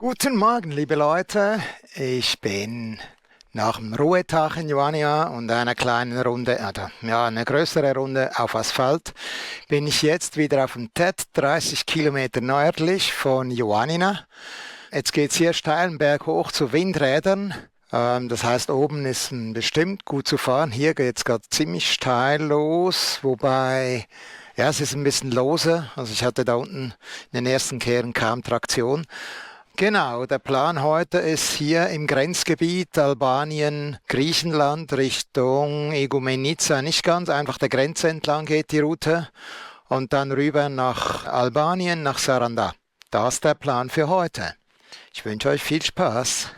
Guten Morgen, liebe Leute. Ich bin nach dem Ruhetag in Joania und einer kleinen Runde, eine größere Runde auf Asphalt, bin ich jetzt wieder auf dem TED, 30 Kilometer nördlich von Ioannina. Jetzt geht's hier steil einen Berg hoch zu Windrädern. Das heißt, oben ist bestimmt gut zu fahren. Hier geht's gerade ziemlich steil los, wobei, ja, es ist ein bisschen lose. Also ich hatte da unten in den ersten Kehren kaum Traktion. Genau, der Plan heute ist hier im Grenzgebiet Albanien, Griechenland Richtung Igoumenitsa, nicht ganz, einfach der Grenze entlang geht die Route und dann rüber nach Albanien, nach Saranda. Das ist der Plan für heute. Ich wünsche euch viel Spaß.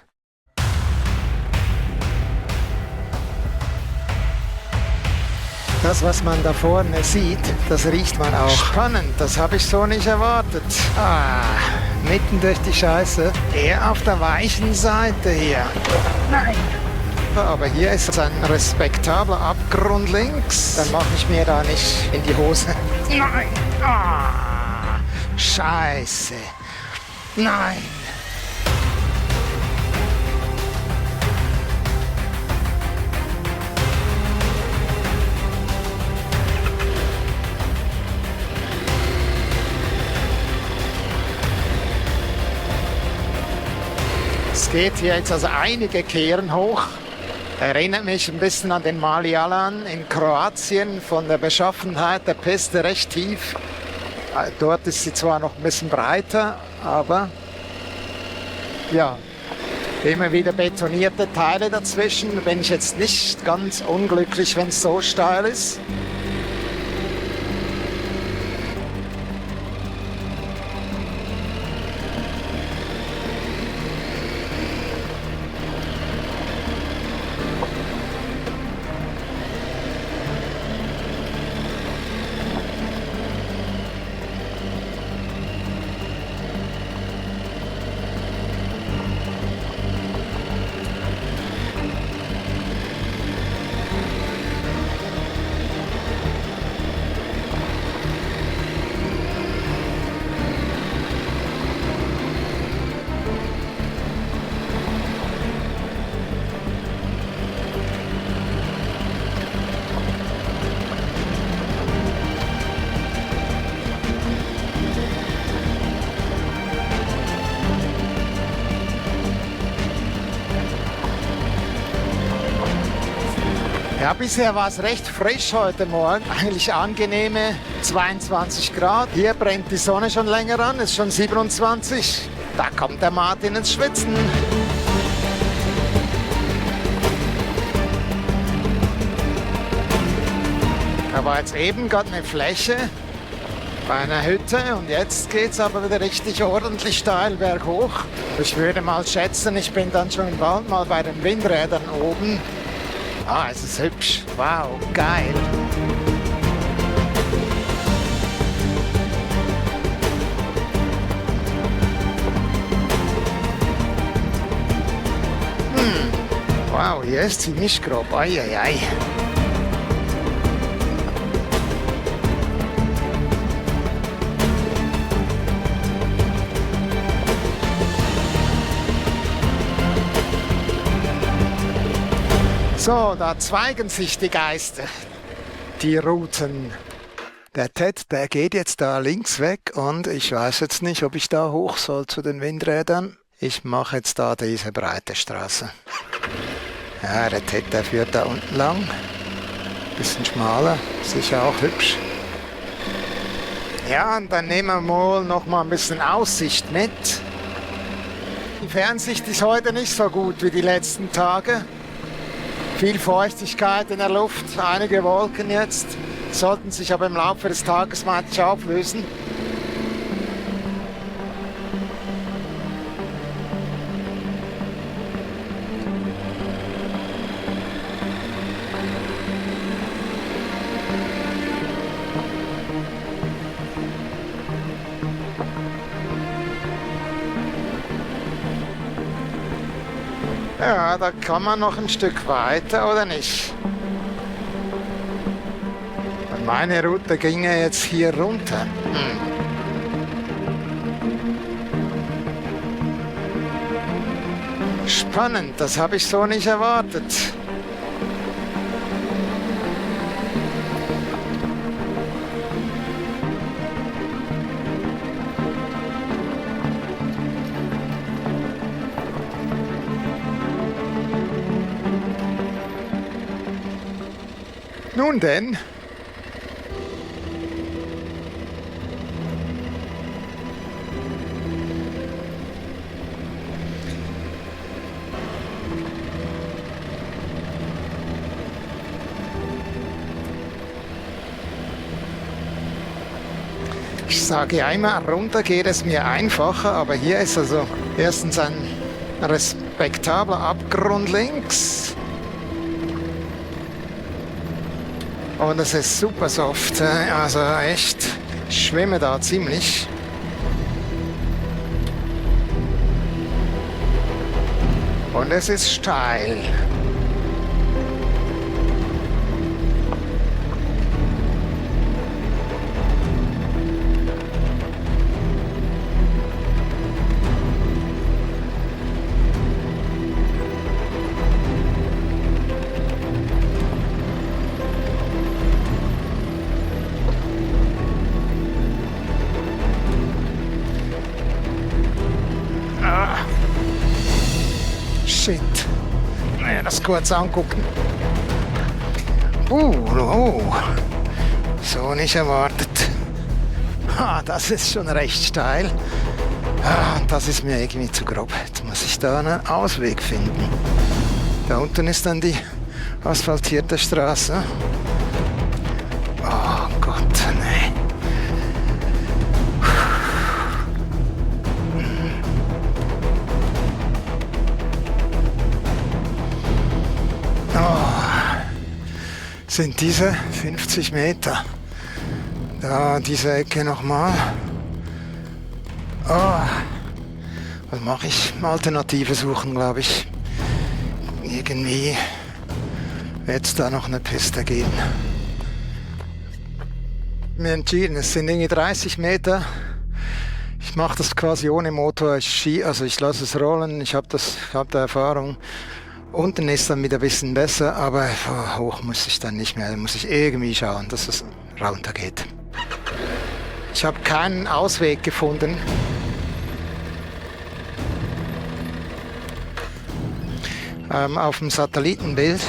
Das, was man da vorne sieht, das riecht man auch. Spannend, das habe ich so nicht erwartet. Mitten durch die Scheiße. Eher auf der weichen Seite hier. Nein. Aber hier ist ein respektabler Abgrund links. Dann mache ich mir da nicht in die Hose. Nein. Scheiße. Nein. Es geht hier jetzt also einige Kehren hoch. Erinnert mich ein bisschen an den Malialan in Kroatien, von der Beschaffenheit der Piste recht tief. Dort ist sie zwar noch ein bisschen breiter, aber ja, immer wieder betonierte Teile dazwischen. Bin ich jetzt nicht ganz unglücklich, wenn es so steil ist. Ja, bisher war es recht frisch heute Morgen, eigentlich angenehme 22 Grad. Hier brennt die Sonne schon länger an, ist schon 27. Da kommt der Martin ins Schwitzen. Da war jetzt eben gerade eine Fläche bei einer Hütte und jetzt geht es aber wieder richtig ordentlich steil berghoch. Ich würde mal schätzen, ich bin dann schon bald mal bei den Windrädern oben. Es ist hübsch. Wow, geil. Wow, hier ist ziemlich grob. Eieiei. So, da zweigen sich die Geister, die Routen. Der TED, der geht jetzt da links weg und ich weiß jetzt nicht, ob ich da hoch soll zu den Windrädern. Ich mache jetzt da diese breite Straße. Ja, der TED, der führt da unten lang. Bisschen schmaler, sicher auch hübsch. Ja, und dann nehmen wir wohl noch mal ein bisschen Aussicht mit. Die Fernsicht ist heute nicht so gut wie die letzten Tage. Viel Feuchtigkeit in der Luft, einige Wolken jetzt, sollten sich aber im Laufe des Tages mal auflösen. Ja, da kann man noch ein Stück weiter, oder nicht? Meine Route ginge jetzt hier runter. Spannend, das habe ich so nicht erwartet. Nun denn. Ich sage ja immer, runter geht es mir einfacher, aber hier ist also erstens ein respektabler Abgrund links. Und es ist super soft, also echt, ich schwimme da ziemlich. Und es ist steil. Shit. Naja, das kurz angucken. Oh. So nicht erwartet. Das ist schon recht steil. Das ist mir irgendwie zu grob. Jetzt muss ich da einen Ausweg finden. Da unten ist dann die asphaltierte Straße. Oh Gott, nee. Sind diese 50 Meter. Da diese Ecke nochmal. Was mache ich? Alternative suchen, glaube ich. Irgendwie wird es da noch eine Piste geben. Mir entschieden, es sind irgendwie 30 Meter. Ich mache das quasi ohne Motor. Ich lasse es rollen. Ich habe da Erfahrung. Unten ist dann wieder ein bisschen besser, aber hoch muss ich dann nicht mehr. Da muss ich irgendwie schauen, dass es runtergeht. Ich habe keinen Ausweg gefunden. Auf dem Satellitenbild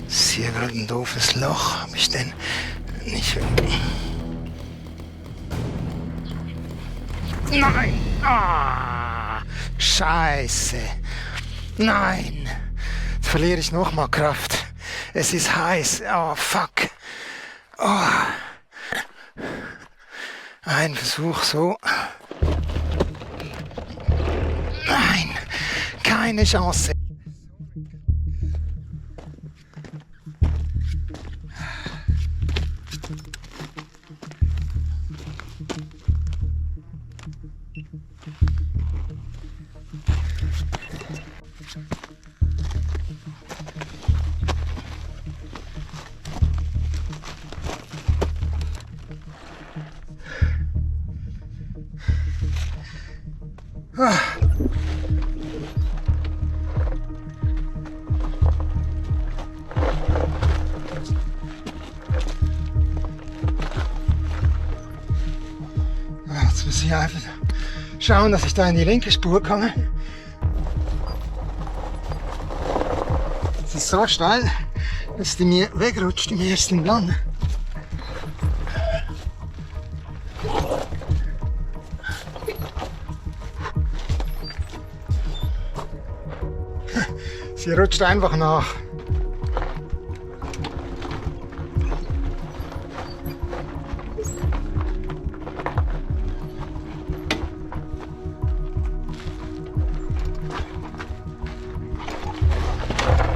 ist hier gerade ein doofes Loch. Habe ich denn nicht... Nein! Scheiße! Nein! Jetzt verliere ich nochmal Kraft. Es ist heiß. Oh, fuck. Ein Versuch so. Nein! Keine Chance. Jetzt muss ich einfach schauen, dass ich da in die linke Spur komme. Es ist so steil, dass die mir wegrutscht im ersten Gang. Sie rutscht einfach nach.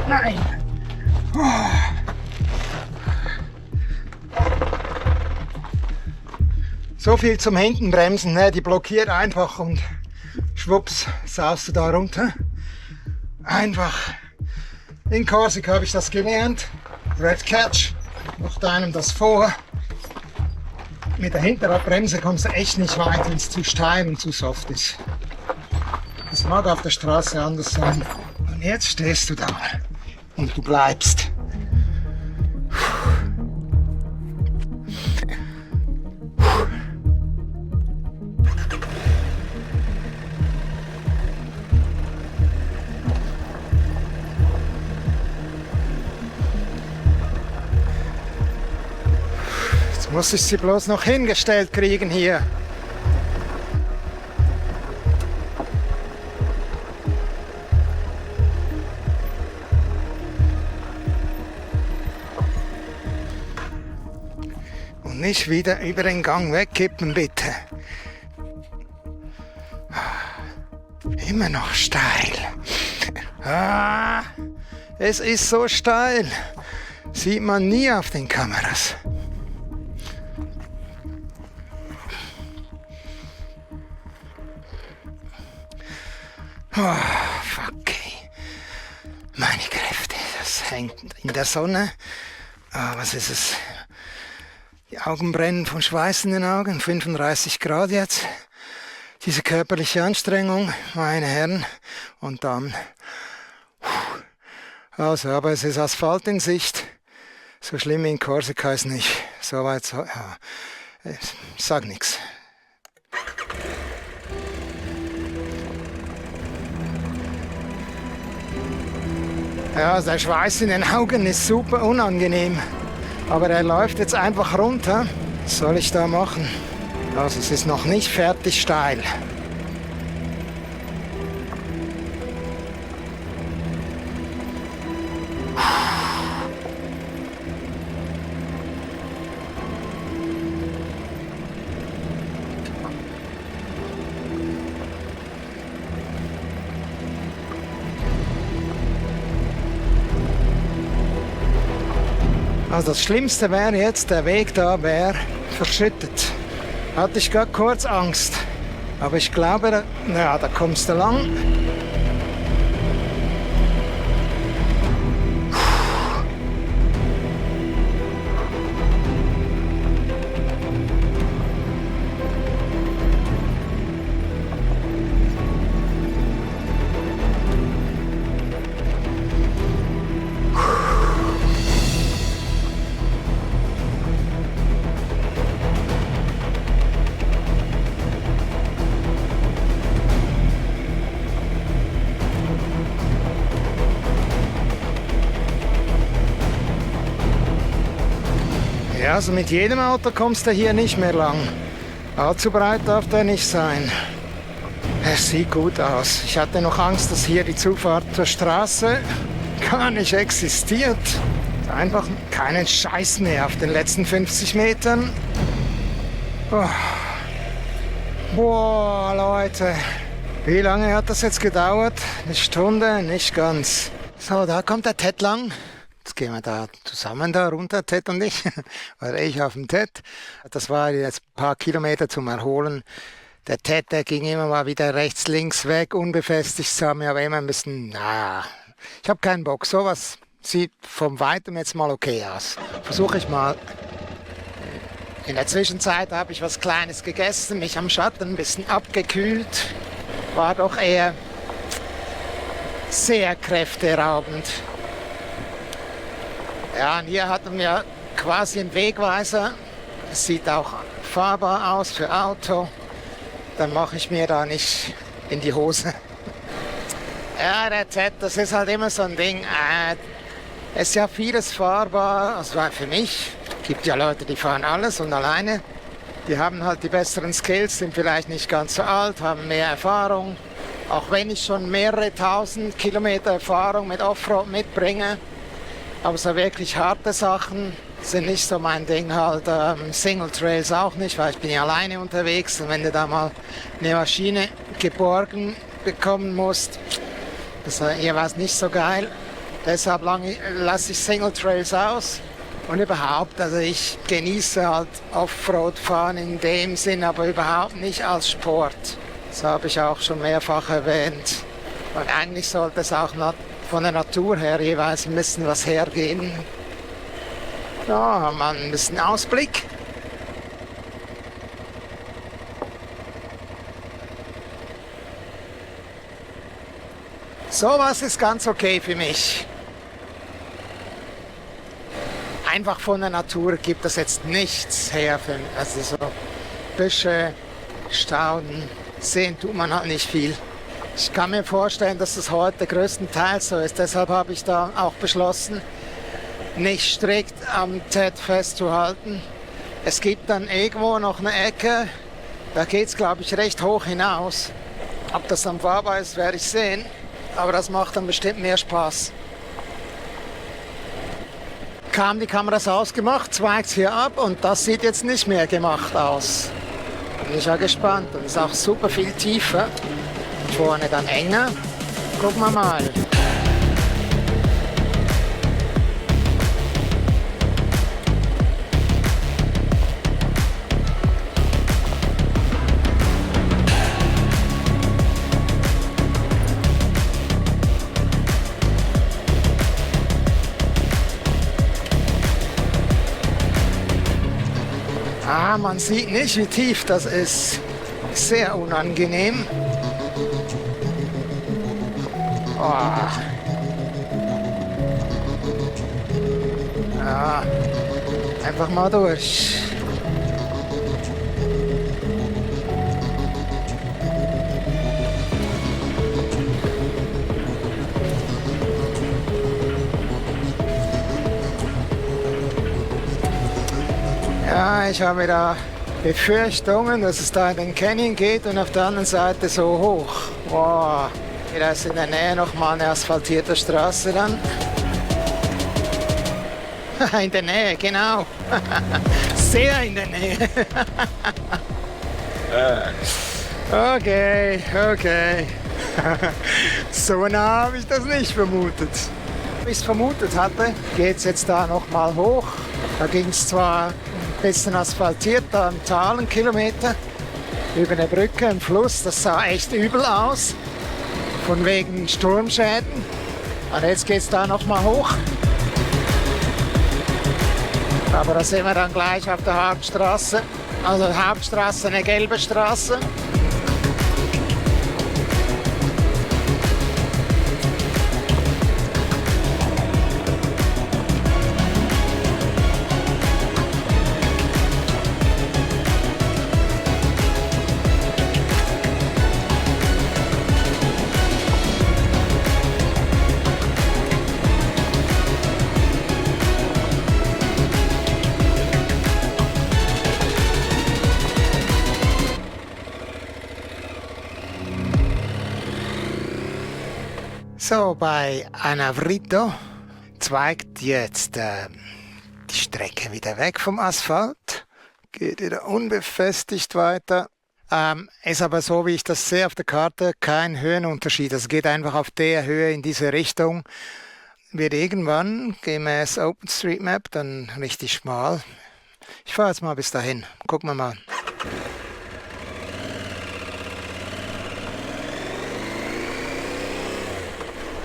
Nein! So viel zum Hintenbremsen, ne? Die blockiert einfach und schwupps saust du da runter. Einfach. In Korsika habe ich das gelernt. Red Catch, macht einem das vor. Mit der Hinterradbremse kommst du echt nicht weit, wenn es zu steil und zu soft ist. Das mag auf der Straße anders sein. Und jetzt stehst du da. Und du bleibst. Jetzt muss ich sie bloß noch hingestellt kriegen hier. Und nicht wieder über den Gang wegkippen, bitte. Immer noch steil. Ah, es ist so steil. Sieht man nie auf den Kameras. Oh, fuck. Meine Kräfte, das hängt in der Sonne. Ah, was ist es? Die Augen brennen von Schweiß in den Augen, 35 Grad jetzt. Diese körperliche Anstrengung, meine Herren. Und dann... Also, aber es ist Asphalt in Sicht. So schlimm wie in Korsika ist nicht. So weit, so... Ja. Ich sag nichts. Ja, der Schweiß in den Augen ist super unangenehm. Aber er läuft jetzt einfach runter. Was soll ich da machen? Also es ist noch nicht fertig steil. Also das Schlimmste wäre jetzt, der Weg da wäre verschüttet. Hatte ich gerade kurz Angst. Aber ich glaube, da kommst du lang. Ja, also mit jedem Auto kommst du hier nicht mehr lang. Allzu breit darf der nicht sein. Es sieht gut aus. Ich hatte noch Angst, dass hier die Zufahrt zur Straße gar nicht existiert. Einfach keinen Scheiß mehr auf den letzten 50 Metern. Oh. Boah, Leute. Wie lange hat das jetzt gedauert? Eine Stunde? Nicht ganz. So, da kommt der Ted lang. Jetzt gehen wir da zusammen da runter, Ted und ich. Oder ich auf dem Ted. Das war jetzt ein paar Kilometer zum Erholen. Der Ted, der ging immer mal wieder rechts, links weg, unbefestigt, sah mir aber immer ein bisschen, ich habe keinen Bock. Sowas sieht vom Weitem jetzt mal okay aus. Versuche ich mal. In der Zwischenzeit habe ich was Kleines gegessen, mich am Schatten ein bisschen abgekühlt. War doch eher sehr kräfteraubend. Ja, und hier hatten wir quasi einen Wegweiser. Es sieht auch fahrbar aus für Auto. Dann mache ich mir da nicht in die Hose. Ja, der Ted, das ist halt immer so ein Ding. Es ist ja vieles fahrbar, also für mich. Es gibt ja Leute, die fahren alles und alleine. Die haben halt die besseren Skills, sind vielleicht nicht ganz so alt, haben mehr Erfahrung. Auch wenn ich schon mehrere tausend Kilometer Erfahrung mit Offroad mitbringe. Aber so wirklich harte Sachen sind nicht so mein Ding halt. Single Trails auch nicht, weil ich bin ja alleine unterwegs. Und wenn du da mal eine Maschine geborgen bekommen musst, das ist jeweils nicht so geil. Deshalb lasse ich Single Trails aus. Und überhaupt, also ich genieße halt Offroad fahren in dem Sinn, aber überhaupt nicht als Sport. Das habe ich auch schon mehrfach erwähnt. Und eigentlich sollte es auch von der Natur her jeweils ein bisschen was hergehen. Ja, haben wir ein bisschen Ausblick. Sowas ist ganz okay für mich. Einfach von der Natur gibt es jetzt nichts her. Also so Büsche, Stauden, sehen tut man halt nicht viel. Ich kann mir vorstellen, dass es heute größtenteils so ist. Deshalb habe ich da auch beschlossen, nicht strikt am TED festzuhalten. Es gibt dann irgendwo noch eine Ecke, da geht es, glaube ich, recht hoch hinaus. Ob das dann fahrbar ist, werde ich sehen. Aber das macht dann bestimmt mehr Spaß. Haben die Kameras ausgemacht, zweigt hier ab und das sieht jetzt nicht mehr gemacht aus. Bin ich ja gespannt und ist auch super viel tiefer. Vorne dann enger. Gucken wir mal. Man sieht nicht, wie tief das ist. Sehr unangenehm. Oh. Ja, einfach mal durch. Ja, ich habe da Befürchtungen, dass es da in den Canyon geht und auf der anderen Seite so hoch. Wow, hier ist in der Nähe nochmal eine asphaltierte Straße dann. In der Nähe, genau. Sehr in der Nähe. Okay. So nah habe ich das nicht vermutet. Wie ich es vermutet hatte, geht es jetzt da nochmal hoch. Da ging es zwar ein bisschen asphaltiert, da im Tal, einen Kilometer, über eine Brücke, einen Fluss, das sah echt übel aus, von wegen Sturmschäden. Und jetzt geht es da nochmal hoch. Aber da sind wir dann gleich auf der Hauptstraße, also Hauptstraße, eine gelbe Straße. So, bei Anavrito zweigt jetzt die Strecke wieder weg vom Asphalt, geht wieder unbefestigt weiter. Ist aber so, wie ich das sehe auf der Karte, kein Höhenunterschied. Also geht einfach auf der Höhe in diese Richtung. Wird irgendwann gemäß OpenStreetMap dann richtig schmal. Ich fahre jetzt mal bis dahin. Gucken wir mal.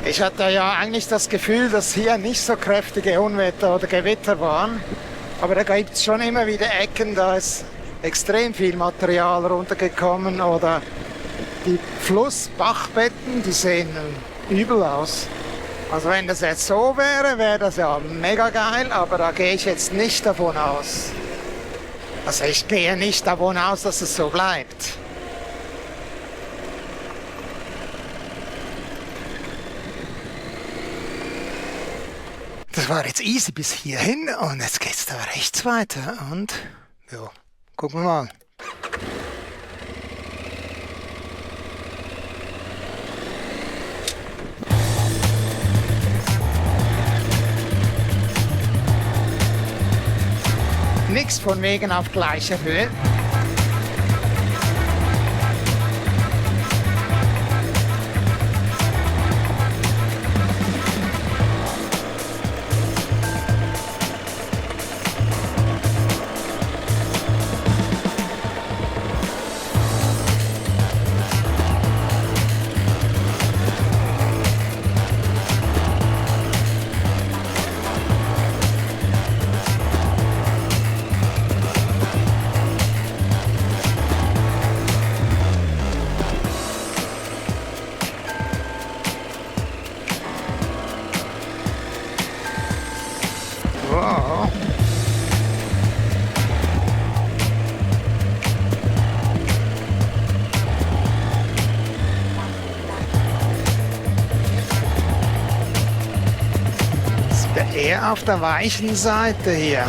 Ich hatte ja eigentlich das Gefühl, dass hier nicht so kräftige Unwetter oder Gewitter waren. Aber da gibt es schon immer wieder Ecken, da ist extrem viel Material runtergekommen. Oder die Flussbachbetten, die sehen übel aus. Also wenn das jetzt so wäre, wäre das ja mega geil, aber da gehe ich jetzt nicht davon aus. Also ich gehe nicht davon aus, dass es so bleibt. Das war jetzt easy bis hierhin und jetzt geht es da rechts weiter und ja, gucken wir mal. Nix von wegen auf gleicher Höhe. eher auf der weichen Seite hier.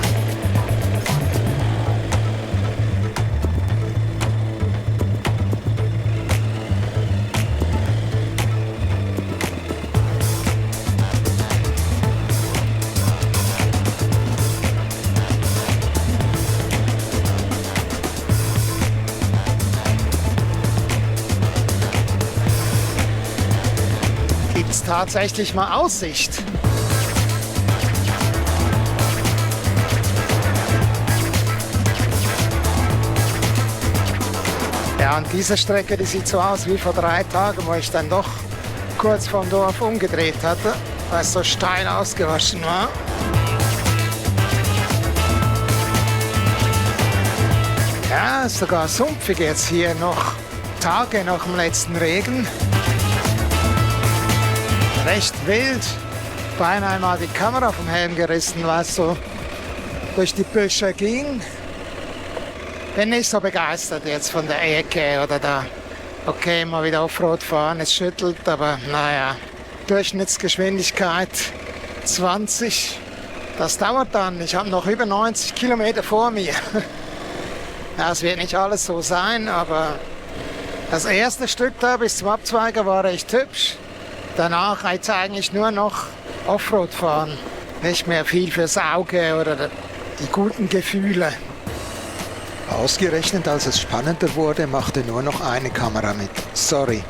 Gibt's tatsächlich mal Aussicht? Ja, und diese Strecke, die sieht so aus wie vor 3 Tagen, wo ich dann doch kurz vorm Dorf umgedreht hatte, weil es so steil ausgewaschen war. Ja, ist sogar sumpfig jetzt hier noch, Tage nach dem letzten Regen. Recht wild, beinahe mal die Kamera vom Helm gerissen, weil es so durch die Büsche ging. Bin nicht so begeistert jetzt von der Ecke oder da. Okay, mal wieder Offroad fahren, es schüttelt, aber naja, Durchschnittsgeschwindigkeit 20, das dauert dann. Ich habe noch über 90 Kilometer vor mir. Ja, es wird nicht alles so sein, aber das erste Stück da bis zum Abzweiger war recht hübsch. Danach jetzt eigentlich nur noch Offroad fahren. Nicht mehr viel fürs Auge oder die guten Gefühle. Ausgerechnet als es spannender wurde, machte nur noch eine Kamera mit. Sorry.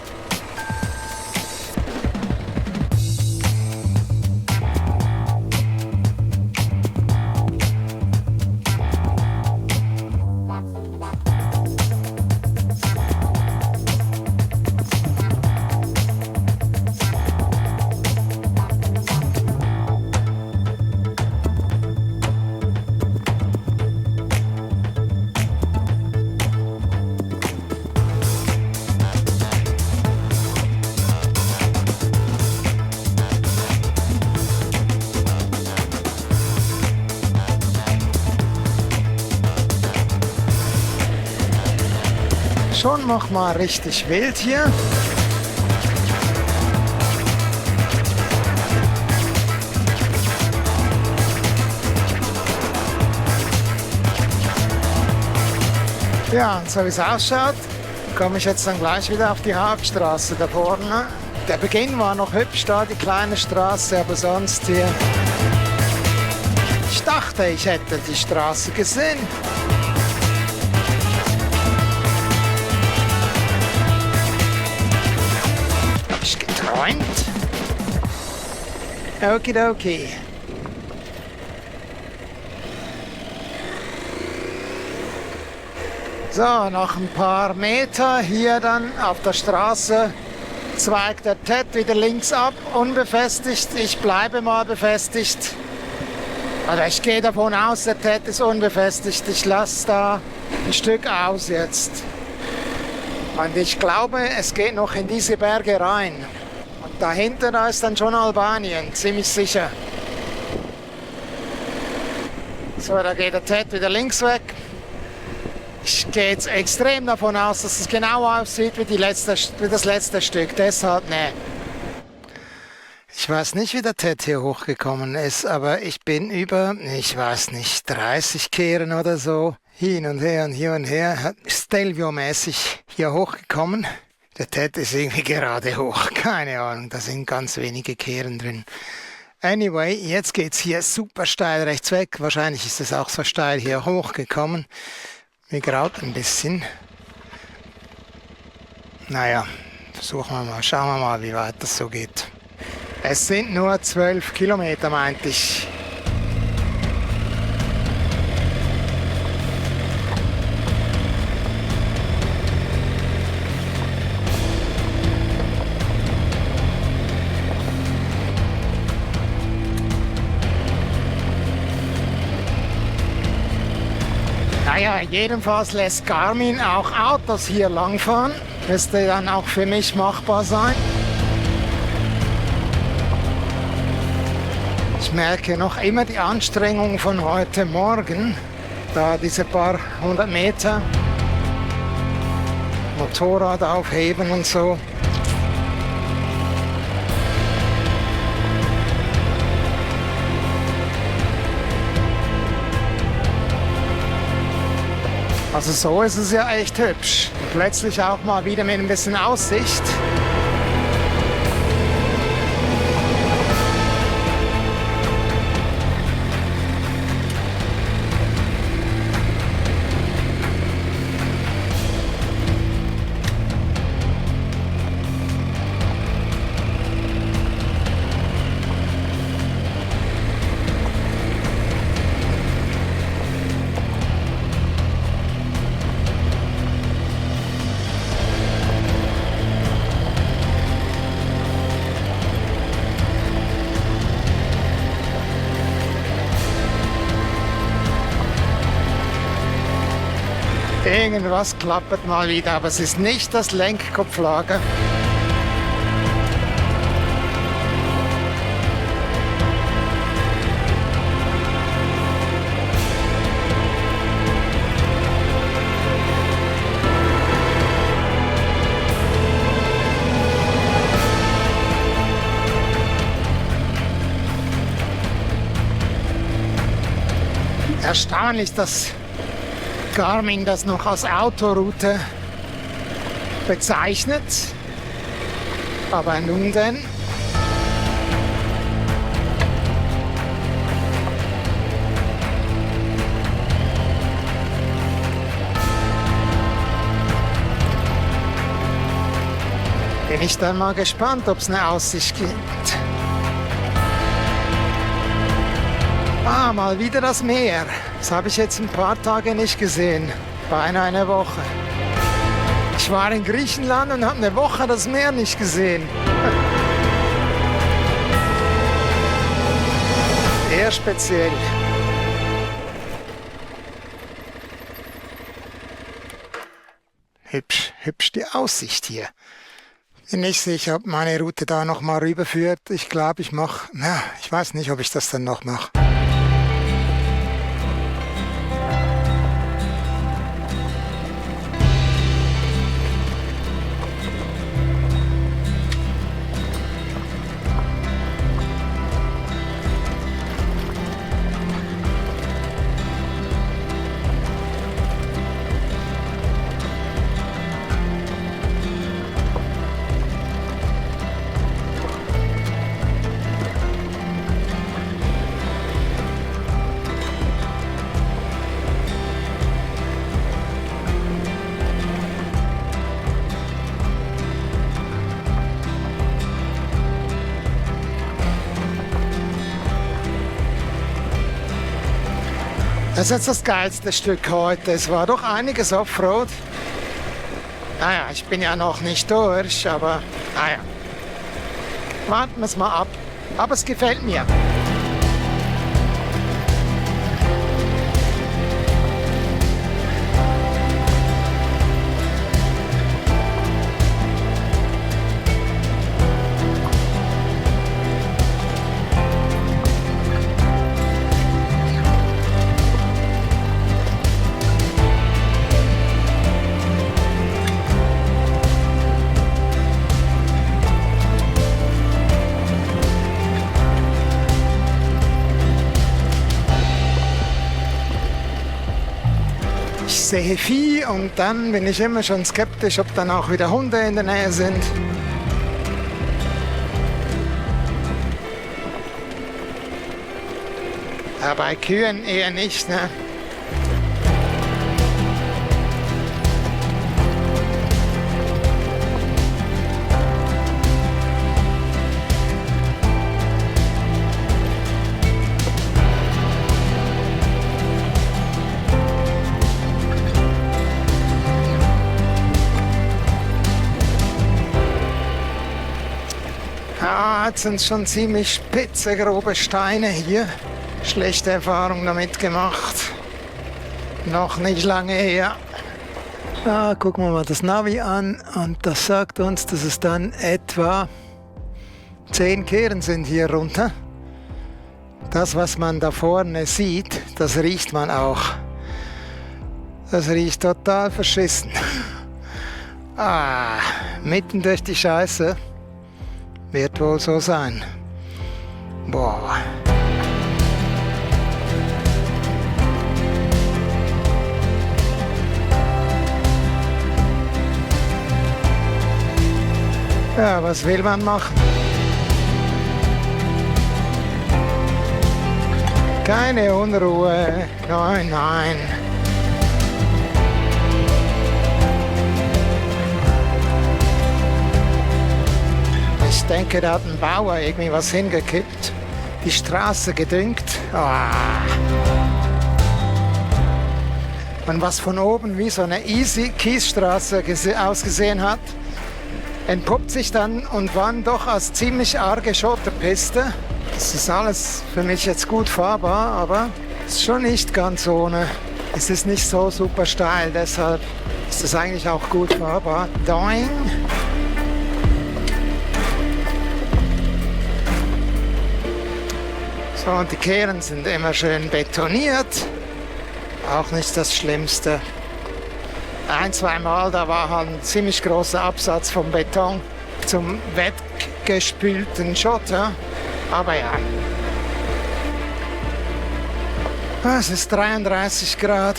Schon noch mal richtig wild hier. Ja, und so wie es ausschaut, komme ich jetzt dann gleich wieder auf die Hauptstraße da vorne. Der Beginn war noch hübsch da, die kleine Straße, aber sonst hier. Ich dachte, ich hätte die Straße gesehen. Okidoki. So, noch ein paar Meter hier dann auf der Straße zweigt der TED wieder links ab, unbefestigt. Ich bleibe mal befestigt. Also ich gehe davon aus, der TED ist unbefestigt. Ich lasse da ein Stück aus jetzt. Und ich glaube, es geht noch in diese Berge rein. Und dahinter, da ist dann schon Albanien, ziemlich sicher. So, da geht der TED wieder links weg. Ich gehe jetzt extrem davon aus, dass es genau aussieht wie das letzte Stück. Deshalb, ne. Ich weiß nicht, wie der TED hier hochgekommen ist, aber ich bin über, ich weiß nicht, 30 Kehren oder so hin und her, Stelvio-mäßig hier hochgekommen. Der TED ist irgendwie gerade hoch, keine Ahnung, da sind ganz wenige Kehren drin. Anyway, jetzt geht's hier super steil rechts weg. Wahrscheinlich ist es auch so steil hier hochgekommen. Mir graut ein bisschen. Naja, versuchen wir mal, schauen wir mal, wie weit das so geht. Es sind nur 12 Kilometer, meinte ich. Naja, jedenfalls lässt Garmin auch Autos hier langfahren. Müsste dann auch für mich machbar sein. Ich merke noch immer die Anstrengung von heute Morgen. Da diese paar 100 Meter. Motorrad aufheben und so. Also so ist es ja echt hübsch. Und plötzlich auch mal wieder mit ein bisschen Aussicht. Irgendwas klappert mal wieder, aber es ist nicht das Lenkkopflager. Erstaunlich, dass Garmin das noch als Autoroute bezeichnet. Aber nun denn? Bin ich dann mal gespannt, ob es eine Aussicht gibt. Ah, mal wieder das Meer. Das habe ich jetzt ein paar Tage nicht gesehen. Beinahe eine Woche. Ich war in Griechenland und habe eine Woche das Meer nicht gesehen. Eher speziell. Hübsch die Aussicht hier. Bin nicht sicher, ob meine Route da noch mal rüberführt. Ich glaube, ich weiß nicht, ob ich das dann noch mache. Das ist jetzt das geilste Stück heute. Es war doch einiges Offroad. Naja, ich bin ja noch nicht durch, aber naja. Warten wir es mal ab. Aber es gefällt mir. Ich sehe Vieh und dann bin ich immer schon skeptisch, ob dann auch wieder Hunde in der Nähe sind. Ja, bei Kühen eher nicht, ne? Ja, jetzt sind schon ziemlich spitze, grobe Steine hier. Schlechte Erfahrung damit gemacht. Noch nicht lange her. Ah, gucken wir mal das Navi an und das sagt uns, dass es dann etwa 10 Kehren sind hier runter. Das, was man da vorne sieht, das riecht man auch. Das riecht total verschissen. Ah, mitten durch die Scheiße. Wird wohl so sein. Boah. Ja, was will man machen? Keine Unruhe. Nein, nein. Ich denke, da hat ein Bauer irgendwie was hingekippt. Die Straße gedüngt. Und was von oben wie so eine easy Kiesstraße ausgesehen hat, entpuppt sich dann und waren doch als ziemlich arge Schotterpiste. Das ist alles für mich jetzt gut fahrbar, aber es ist schon nicht ganz ohne. Es ist nicht so super steil, deshalb ist es eigentlich auch gut fahrbar. Doing. So, und die Kehren sind immer schön betoniert. Auch nicht das Schlimmste. Ein, zweimal, da war halt ein ziemlich großer Absatz vom Beton zum weggespülten Schotter. Aber ja. Es ist 33 Grad.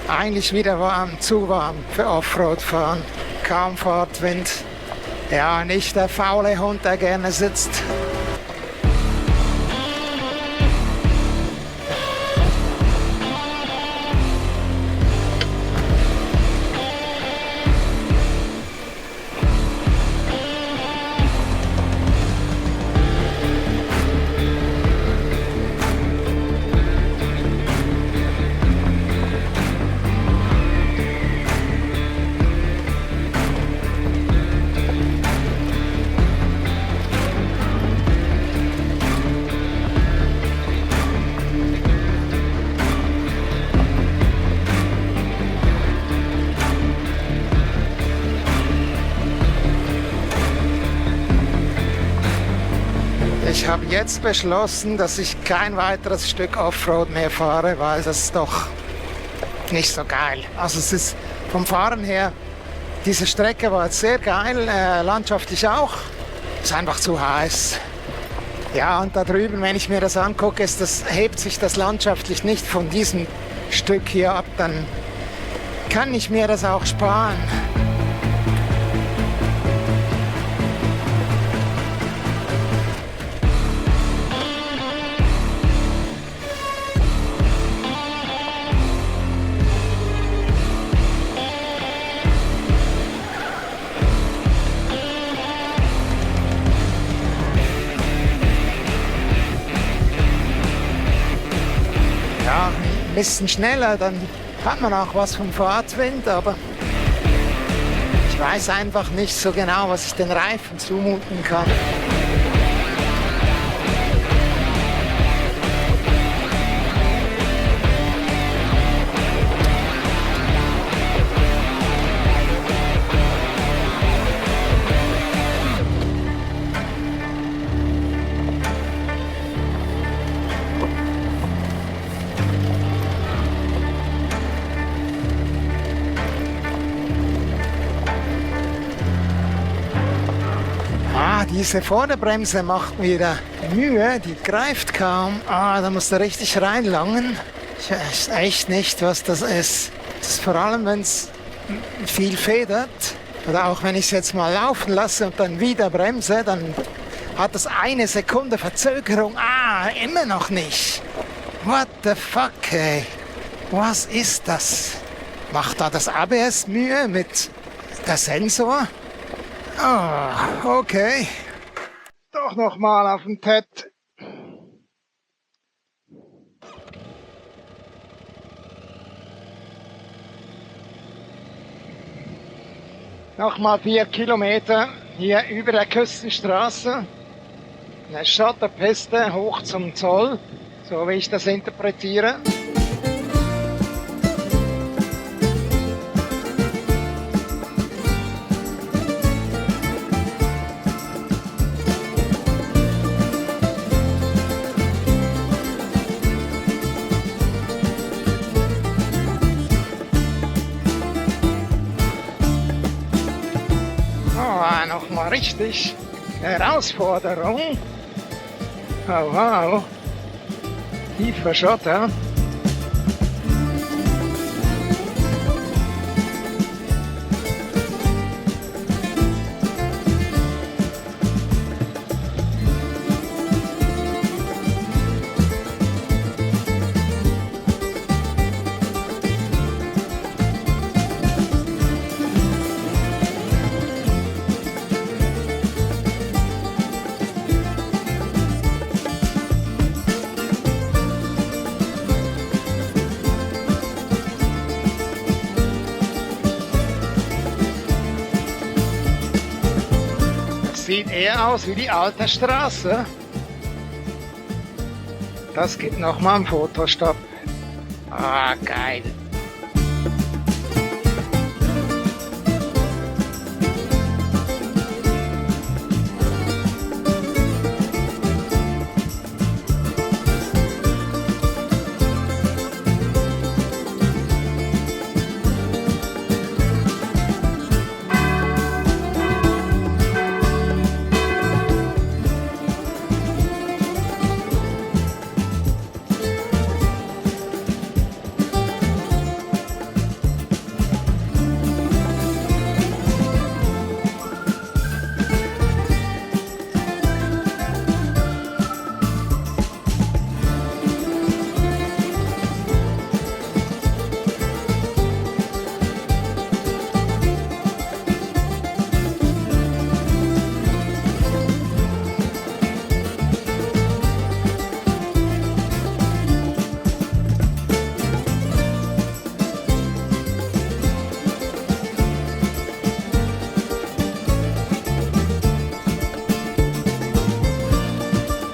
Eigentlich wieder warm, zu warm für Offroad-Fahren. Kaum Fahrtwind. Ja, nicht der faule Hund, der gerne sitzt. Ich habe jetzt beschlossen, dass ich kein weiteres Stück Offroad mehr fahre, weil das ist doch nicht so geil. Also es ist vom Fahren her, diese Strecke war jetzt sehr geil, landschaftlich auch. Ist einfach zu heiß. Ja, und da drüben, wenn ich mir das angucke, hebt sich das landschaftlich nicht von diesem Stück hier ab, dann kann ich mir das auch sparen. Ein bisschen schneller, dann hat man auch was vom Fahrtwind, aber ich weiß einfach nicht so genau, was ich den Reifen zumuten kann. Diese Vorderbremse macht wieder Mühe, die greift kaum. Da musst du richtig reinlangen. Ich weiß echt nicht, was das ist. Das ist vor allem, wenn es viel federt. Oder auch wenn ich es jetzt mal laufen lasse und dann wieder bremse, dann hat das eine Sekunde Verzögerung. Immer noch nicht. What the fuck, ey? Was ist das? Macht da das ABS Mühe mit der Sensor? Okay. Doch noch mal auf den TED. Nochmal 4 Kilometer hier über der Küstenstraße. Eine Schotterpiste hoch zum Zoll, so wie ich das interpretiere. Nochmal richtig Herausforderung. Wow. Tiefer Schotter. Das sieht eher aus wie die alte Straße. Das gibt nochmal einen Fotostopp. Ah, geil.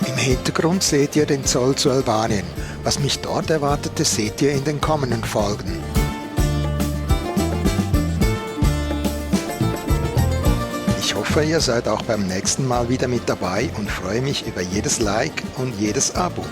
Im Hintergrund seht ihr den Zoll zu Albanien. Was mich dort erwartete, seht ihr in den kommenden Folgen. Ich hoffe, ihr seid auch beim nächsten Mal wieder mit dabei und freue mich über jedes Like und jedes Abo.